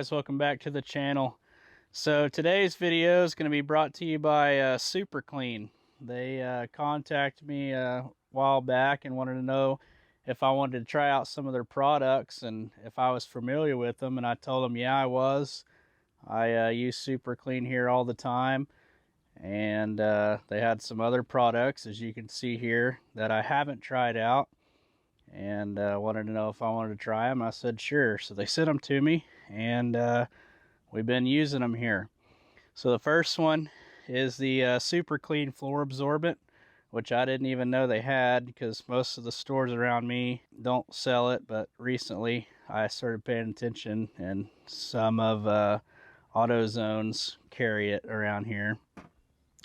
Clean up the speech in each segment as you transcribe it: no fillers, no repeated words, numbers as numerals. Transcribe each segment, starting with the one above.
guys, welcome back to the channel. So today's video is going to be brought to you by Super Clean. They contacted me a while back and wanted to know if I wanted to try out some of their products and if I was familiar with them, and I told them yeah, I was. I use Super Clean here all the time, and they had some other products, as you can see here, that I haven't tried out, and wanted to know if I wanted to try them. I said sure. So they sent them to me, and we've been using them here. So the first one is the Super Clean Floor Absorbent, which I didn't even know they had because most of the stores around me don't sell it, but recently I started paying attention, and some of AutoZones carry it around here.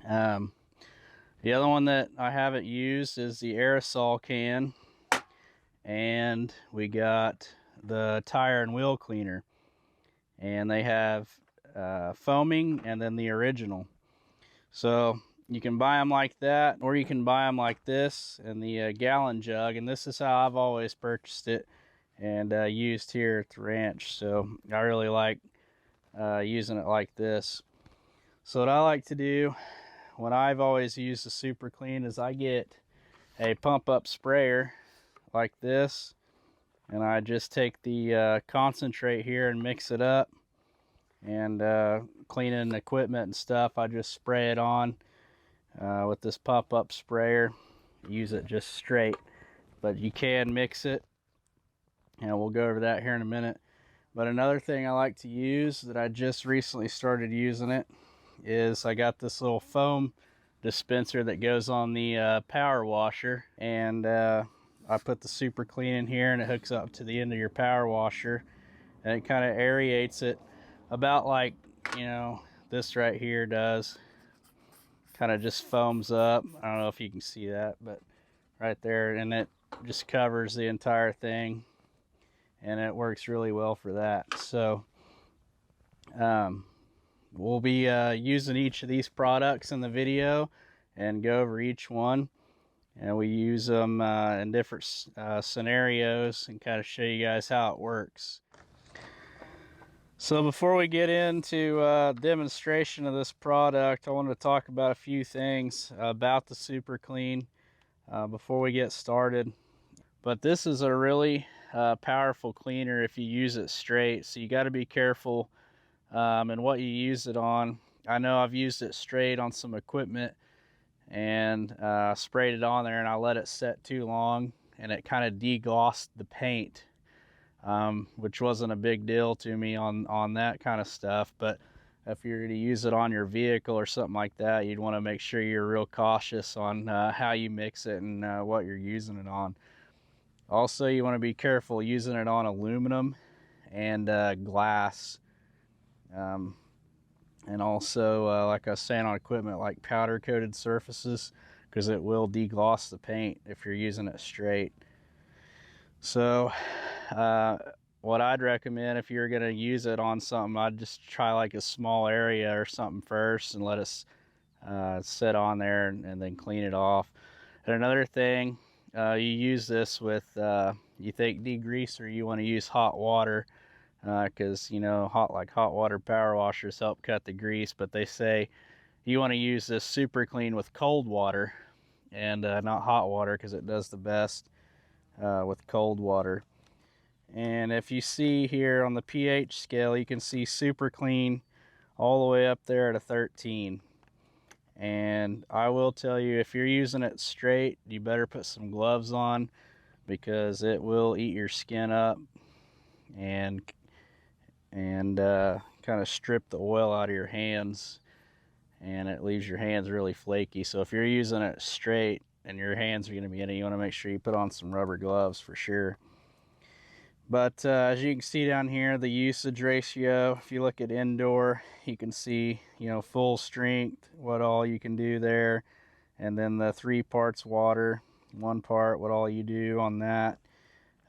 The other one that I haven't used is the aerosol can, and we got the tire and wheel cleaner, and they have foaming and then the original. So you can buy them like that, or you can buy them like this in the gallon jug, and this is how I've always purchased it and used here at the ranch. So I really like using it like this. So what I like to do when I've always used the Super Clean is I get a pump up sprayer like this, and I just take the concentrate here and mix it up, and cleaning equipment and stuff, I just spray it on with this pump up sprayer. Use it just straight, but you can mix it, and we'll go over that here in a minute. But another thing I like to use that I just recently started using it is I got this little foam dispenser that goes on the power washer, and I put the Super Clean in here, and it hooks up to the end of your power washer, and it kind of aerates it about like, you know, this right here does. Kind of just foams up. I don't know if you can see that, but right there, and it just covers the entire thing, and it works really well for that. So we'll be using each of these products in the video and go over each one, and we use them in different scenarios and kind of show you guys how it works. So before we get into demonstration of this product, I want to talk about a few things about the Super Clean before we get started. But this is a really powerful cleaner if you use it straight, so you got to be careful in what you use it on. I know I've used it straight on some equipment, and sprayed it on there, and I let it set too long, and it kind of deglossed the paint, which wasn't a big deal to me on that kind of stuff. But if you're going to use it on your vehicle or something like that, you'd want to make sure you're real cautious on how you mix it and what you're using it on. Also, you want to be careful using it on aluminum and glass, and also like I was saying, on equipment like powder coated surfaces, because it will degloss the paint if you're using it straight. So what I'd recommend, if you're going to use it on something, I'd just try like a small area or something first and let it sit on there, and then clean it off. And another thing, you use this with, you think degreaser, you want to use hot water, because you know, hot water power washers help cut the grease, but they say you want to use this Super Clean with cold water and not hot water, because it does the best with cold water. And if you see here on the pH scale, you can see Super Clean all the way up there at a 13. And I will tell you, if you're using it straight, you better put some gloves on, because it will eat your skin up and kind of strip the oil out of your hands, and it leaves your hands really flaky. So if you're using it straight and your hands are going to be in it, you want to make sure you put on some rubber gloves for sure. But as you can see down here, the usage ratio, if you look at indoor, you can see, you know, full strength, what all you can do there, and then the 3 parts water, 1 part, what all you do on that.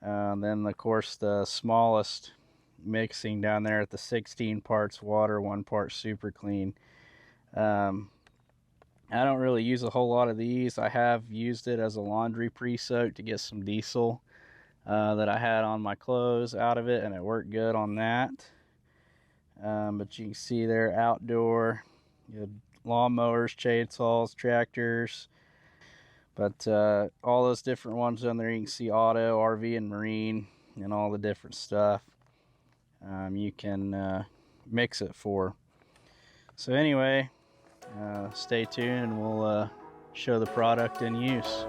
Then of course the smallest mixing down there at the 16 parts water, 1 part Super Clean. I don't really use a whole lot of these. I have used it as a laundry pre-soak to get some diesel that I had on my clothes out of it, and it worked good on that. but you can see they're outdoor. You have lawnmowers, chainsaws, tractors, but all those different ones on there. You can see auto, RV, and marine, and all the different stuff you can mix it for. So anyway, stay tuned and we'll show the product in use.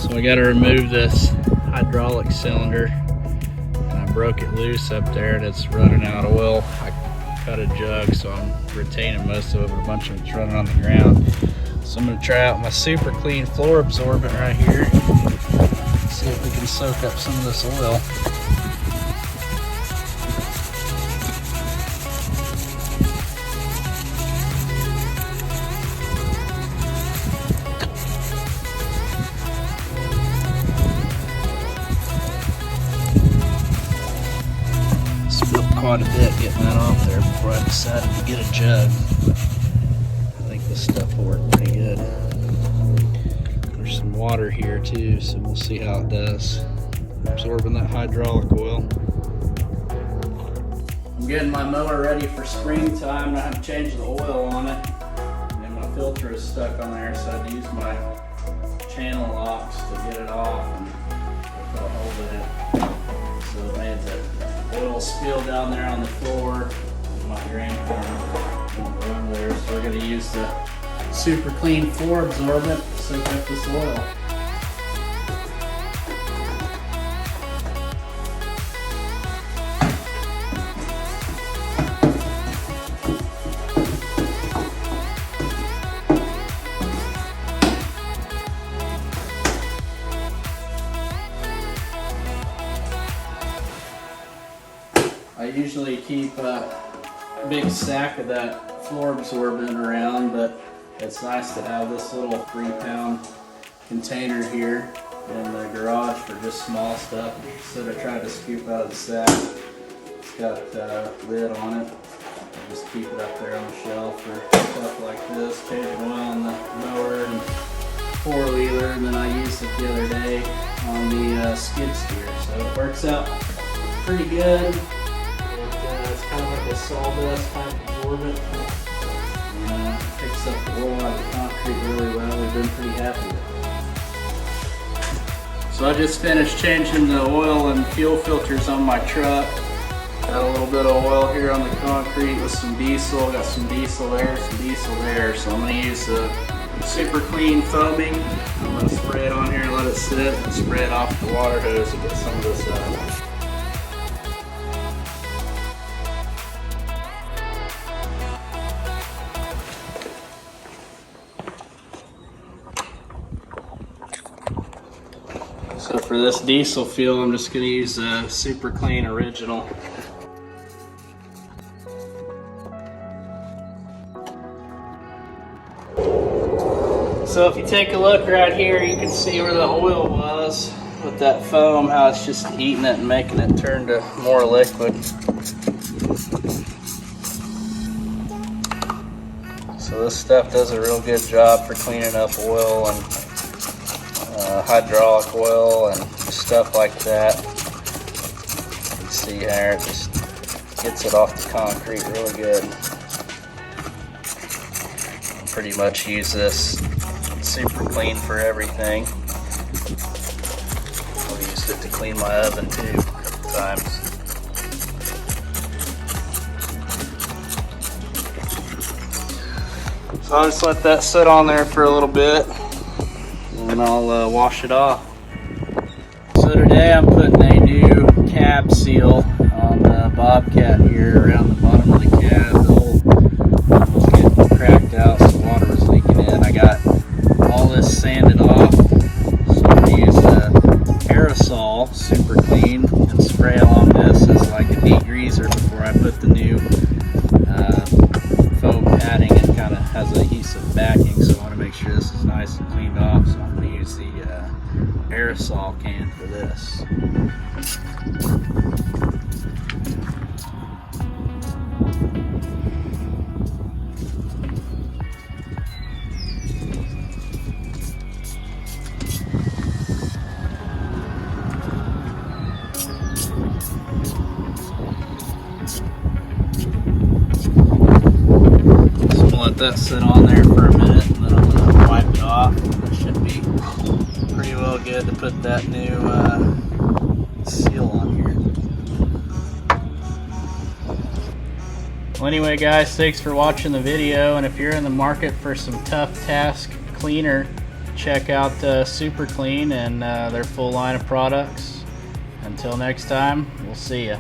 So I got to remove this hydraulic cylinder, and I broke it loose up there and it's running out of oil. I cut a jug, so I'm retaining most of it, but a bunch of it's running on the ground. So I'm going to try out my super clean floor absorbent right here, see if we can soak up some of this oil. Quite a bit getting that off there before I decided to get a jug. I think this stuff will work pretty good. There's some water here too, so we'll see how it does. Absorbing that hydraulic oil. I'm getting my mower ready for springtime. I have to change the oil on it, and my filter is stuck on there, so I had to use my channel locks to get it off and put a hold in it. So it made the oil spill down there on the floor. My grandparents won't go under there, so we're going to use the super clean floor absorbent to soak up this oil. I usually keep a big sack of that floor absorbent around, but it's nice to have this little 3-pound container here in the garage for just small stuff. Instead of trying to scoop out of the sack, it's got a lid on it. I just keep it up there on the shelf for stuff like this, changing oil on the mower and 4-wheeler, and then I used it the other day on the skid steer, so it works out pretty good. It's kind of like a sawdust type absorbent. Picks up the oil out of the concrete really well. We've been pretty happy with it. So I just finished changing the oil and fuel filters on my truck. Got a little bit of oil here on the concrete with some diesel. Got some diesel there, some diesel there. So I'm going to use the super clean foaming. I'm going to spray it on here and let it sit and spray it off the water hose to get some of this out. So for this diesel fuel, I'm just going to use a super clean original. So if you take a look right here, you can see where the oil was with that foam, how it's just heating it and making it turn to more liquid. So this stuff does a real good job for cleaning up oil and hydraulic oil and stuff like that. You can see here, it just gets it off the concrete really good. I pretty much use this super clean for everything. I've used it to clean my oven too a couple times. So I'll just let that sit on there for a little bit, and I'll wash it off. So today I'm putting a new cab seal on the Bobcat here around the bottom of the cab. The hole was getting cracked out, so water was leaking in. I got all this sanded off, so I'm going to use aerosol super clean and spray along this as like a degreaser before I put the new foam want to make sure this is nice and cleaned off, so I'm going to use the aerosol can for this. Let that sit on there for a minute, and then I'm going to wipe it off. It should be pretty well good to put that new seal on here. Well, anyway guys, thanks for watching the video, and if you're in the market for some tough task cleaner, check out Super Clean and their full line of products. Until next time, we'll see ya.